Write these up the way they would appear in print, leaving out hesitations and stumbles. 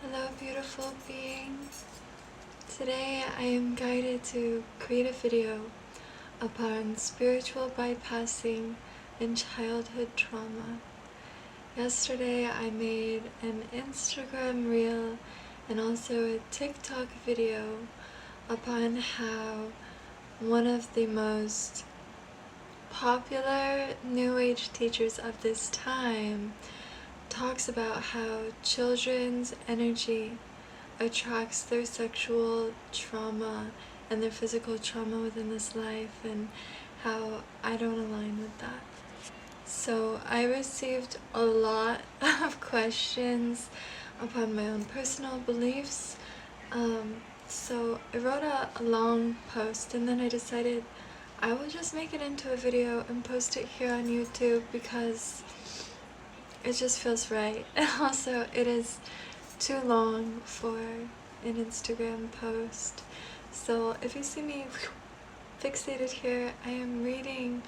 Hello, beautiful being. Today I am guided to create a video upon spiritual bypassing and childhood trauma. Yesterday I made an Instagram reel and also a TikTok video upon how one of the most popular New Age teachers of this time talks about how children's energy attracts their sexual trauma and their physical trauma within this life, and how I don't align with that. So I received a lot of questions upon my own personal beliefs. So I wrote a long post, and then I decided I will just make it into a video and post it here on YouTube because it just feels right. And also it is too long for an Instagram post. So if you see me fixated here, I am reading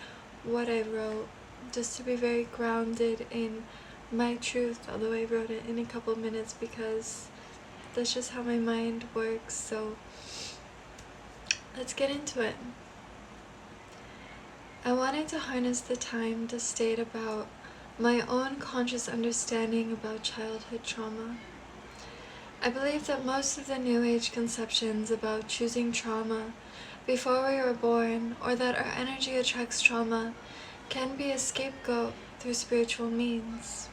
what I wrote just to be very grounded in my truth, although I wrote it in a couple minutes because that's just how my mind works. So let's get into it. I wanted to harness the time to state about my own conscious understanding about childhood trauma. I believe that most of the New Age conceptions about choosing trauma before we were born, or that our energy attracts trauma, can be a scapegoat through spiritual means.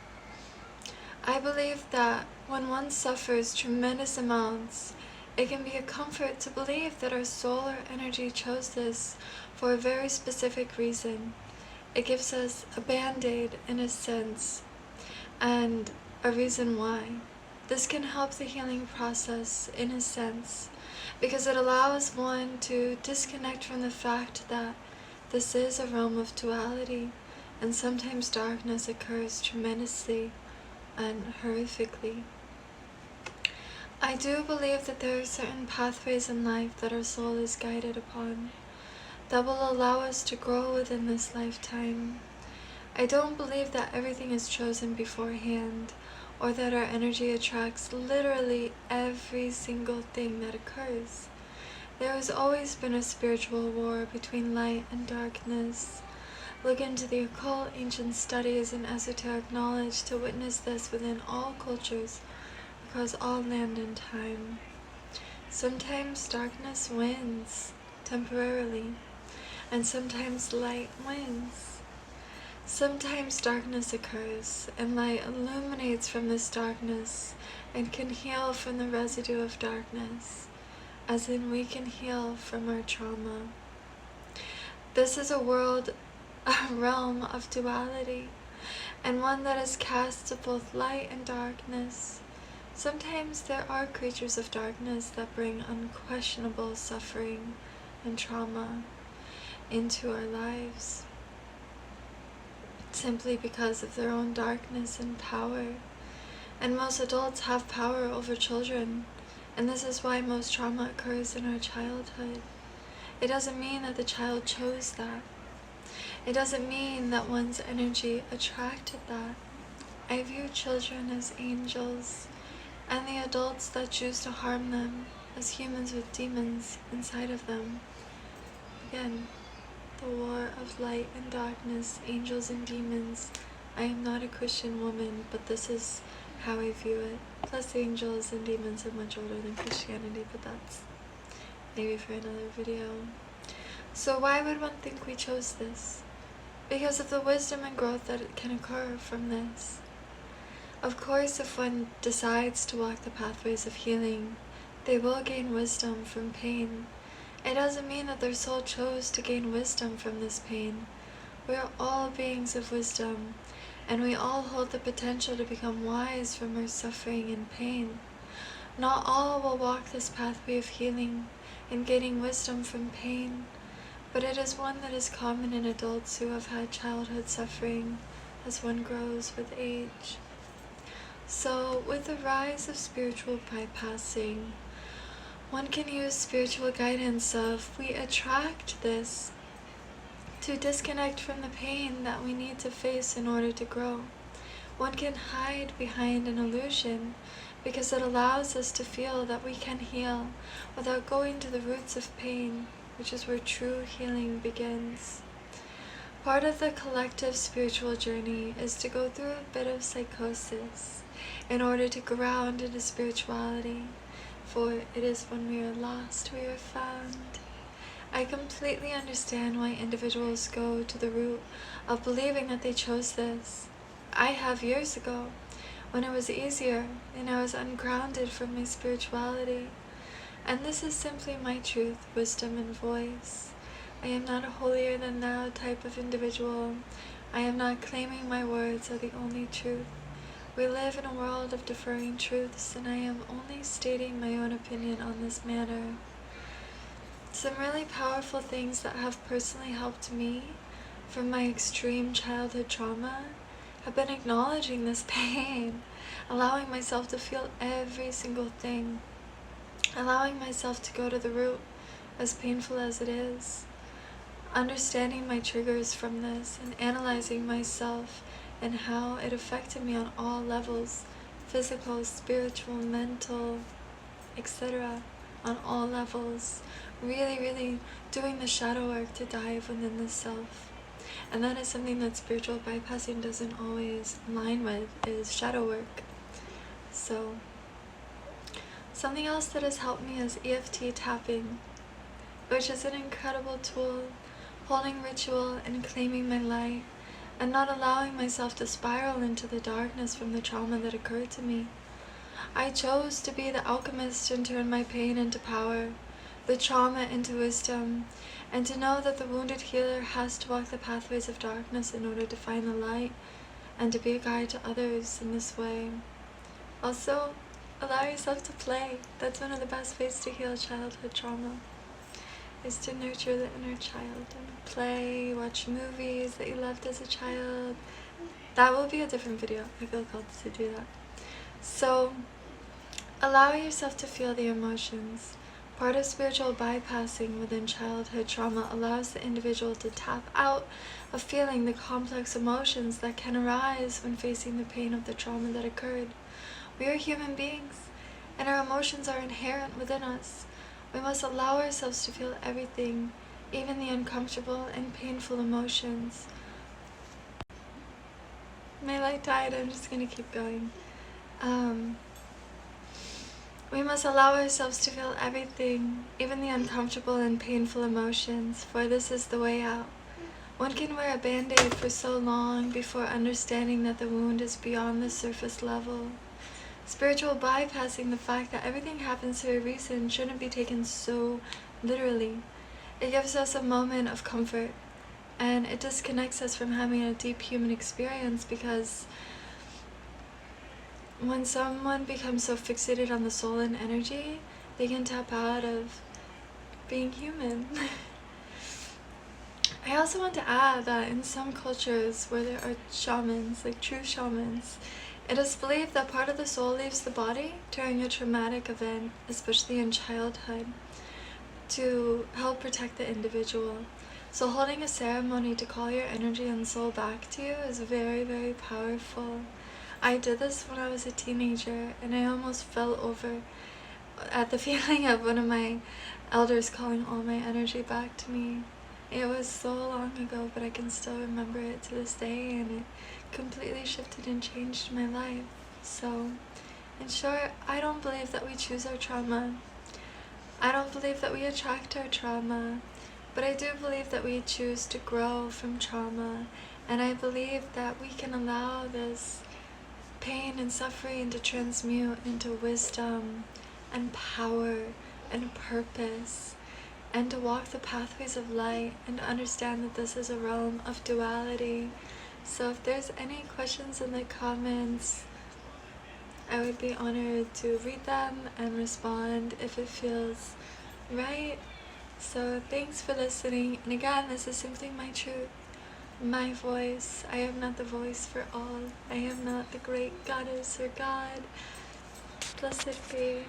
I believe that when one suffers tremendous amounts, it can be a comfort to believe that our soul or energy chose this for a very specific reason. It gives us a band-aid in a sense, and a reason why. This can help the healing process in a sense, because it allows one to disconnect from the fact that this is a realm of duality, and sometimes darkness occurs tremendously and horrifically. I do believe that there are certain pathways in life that our soul is guided upon that will allow us to grow within this lifetime. I don't believe that everything is chosen beforehand, or that our energy attracts literally every single thing that occurs. There has always been a spiritual war between light and darkness. Look into the occult, ancient studies, and esoteric knowledge to witness this within all cultures, across all land and time. Sometimes darkness wins, temporarily, and sometimes light wins. Sometimes darkness occurs, and light illuminates from this darkness and can heal from the residue of darkness, as in we can heal from our trauma. This is a world, a realm of duality, and one that is cast to both light and darkness. Sometimes there are creatures of darkness that bring unquestionable suffering and trauma into our lives, simply because of their own darkness and power. And most adults have power over children, and this is why most trauma occurs in our childhood. It doesn't mean that the child chose that. It doesn't mean that one's energy attracted that. I view children as angels, and the adults that choose to harm them as humans with demons inside of them. Again, the war of light and darkness, angels and demons. I am not a Christian woman, but this is how I view it. Plus, angels and demons are much older than Christianity, but that's maybe for another video. So why would one think we chose this? Because of the wisdom and growth that can occur from this. Of course, if one decides to walk the pathways of healing, they will gain wisdom from pain. It doesn't mean that their soul chose to gain wisdom from this pain. We are all beings of wisdom, and we all hold the potential to become wise from our suffering and pain. Not all will walk this pathway of healing and gaining wisdom from pain, but it is one that is common in adults who have had childhood suffering as one grows with age. So, with the rise of spiritual bypassing, one can use spiritual guidance of we attract this to disconnect from the pain that we need to face in order to grow. One can hide behind an illusion because it allows us to feel that we can heal without going to the roots of pain, which is where true healing begins. Part of the collective spiritual journey is to go through a bit of psychosis in order to ground into spirituality, for it is when we are lost we are found. I completely understand why individuals go to the root of believing that they chose this. I have years ago, when it was easier and I was ungrounded from my spirituality. And this is simply my truth, wisdom, and voice. I am not a holier than thou type of individual. I am not claiming my words are the only truth. We live in a world of differing truths, and I am only stating my own opinion on this matter. Some really powerful things that have personally helped me from my extreme childhood trauma have been acknowledging this pain, allowing myself to feel every single thing, allowing myself to go to the root, as painful as it is, understanding my triggers from this, and analyzing myself and how it affected me on all levels, physical, spiritual, mental, etc., on all levels. Really doing the shadow work to dive within the self. And that is something that spiritual bypassing doesn't always align with, is shadow work. So something else that has helped me is EFT tapping, which is an incredible tool, holding ritual and claiming my light, and not allowing myself to spiral into the darkness from the trauma that occurred to me. I chose to be the alchemist and turn my pain into power, the trauma into wisdom, and to know that the wounded healer has to walk the pathways of darkness in order to find the light and to be a guide to others in this way. Also, allow yourself to play. That's one of the best ways to heal childhood trauma, is to nurture the inner child and play, watch movies that you loved as a child. That will be a different video. I feel called to do that. So, allow yourself to feel the emotions. Part of spiritual bypassing within childhood trauma allows the individual to tap out of feeling the complex emotions that can arise when facing the pain of the trauma that occurred. We are human beings, and our emotions are inherent within us. We must allow ourselves to feel everything, even the uncomfortable and painful emotions. My light died, I'm just gonna keep going. We must allow ourselves to feel everything, even the uncomfortable and painful emotions, for this is the way out. One can wear a band-aid for so long before understanding that the wound is beyond the surface level. Spiritual bypassing the fact that everything happens for a reason shouldn't be taken so literally. It gives us a moment of comfort, and it disconnects us from having a deep human experience, because when someone becomes so fixated on the soul and energy, they can tap out of being human. I also want to add that in some cultures where there are shamans, like true shamans, it is believed that part of the soul leaves the body during a traumatic event, especially in childhood, to help protect the individual. So holding a ceremony to call your energy and soul back to you is very powerful. I did this when I was a teenager, and I almost fell over at the feeling of one of my elders calling all my energy back to me. It was so long ago, but I can still remember it to this day, and it completely shifted and changed my life. So, in short, I don't believe that we choose our trauma. I don't believe that we attract our trauma, but I do believe that we choose to grow from trauma, and I believe that we can allow this pain and suffering to transmute into wisdom and power and purpose, and to walk the pathways of light and to understand that this is a realm of duality. So if there's any questions in the comments, I would be honored to read them and respond if it feels right. So thanks for listening, and again, this is simply my truth, my voice. I am not the voice for all. I am not the great goddess or god. Blessed be.